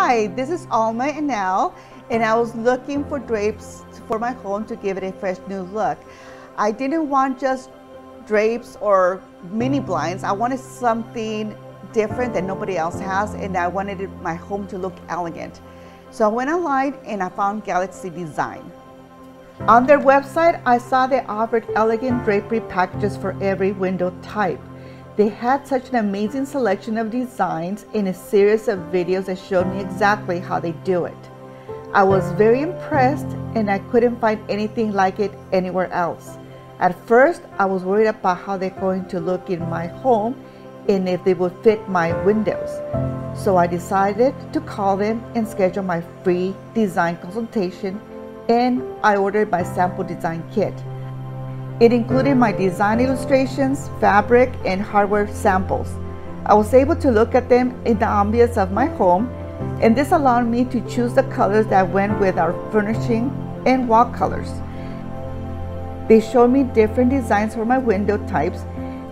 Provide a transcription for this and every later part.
Hi, this is Alma and Al, and I was looking for drapes for my home to give it a fresh new look. I didn't want just drapes or mini blinds. I wanted something different that nobody else has, and I wanted my home to look elegant. So I went online and I found Galaxy Design. On their website, I saw they offered elegant drapery packages for every window type. They had such an amazing selection of designs in a series of videos that showed me exactly how they do it. I was very impressed, and I couldn't find anything like it anywhere else. At first, I was worried about how they're going to look in my home and if they would fit my windows. So I decided to call them and schedule my free design consultation, and I ordered my sample design kit. It included my design illustrations, fabric, and hardware samples. I was able to look at them in the ambience of my home, and this allowed me to choose the colors that went with our furnishing and wall colors. They showed me different designs for my window types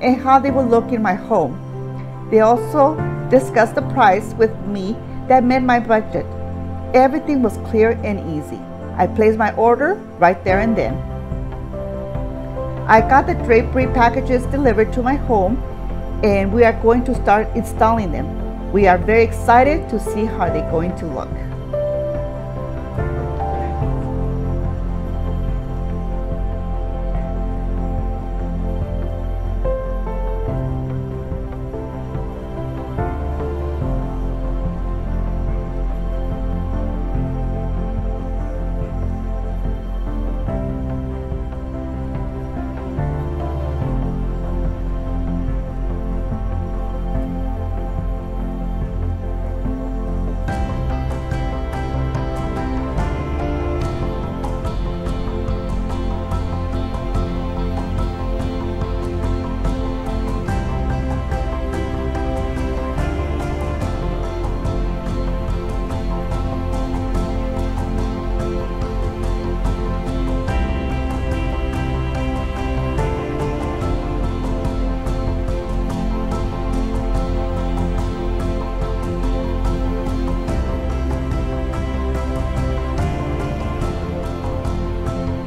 and how they would look in my home. They also discussed the price with me that met my budget. Everything was clear and easy. I placed my order right there and then. I got the drapery packages delivered to my home, and we are going to start installing them. We are very excited to see how they're going to look.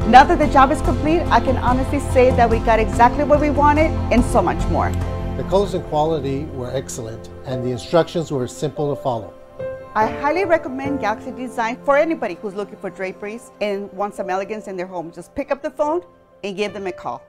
Now that the job is complete, I can honestly say that we got exactly what we wanted and so much more. The colors and quality were excellent, and the instructions were simple to follow. I highly recommend Galaxy Design for anybody who's looking for draperies and wants some elegance in their home. Just pick up the phone and give them a call.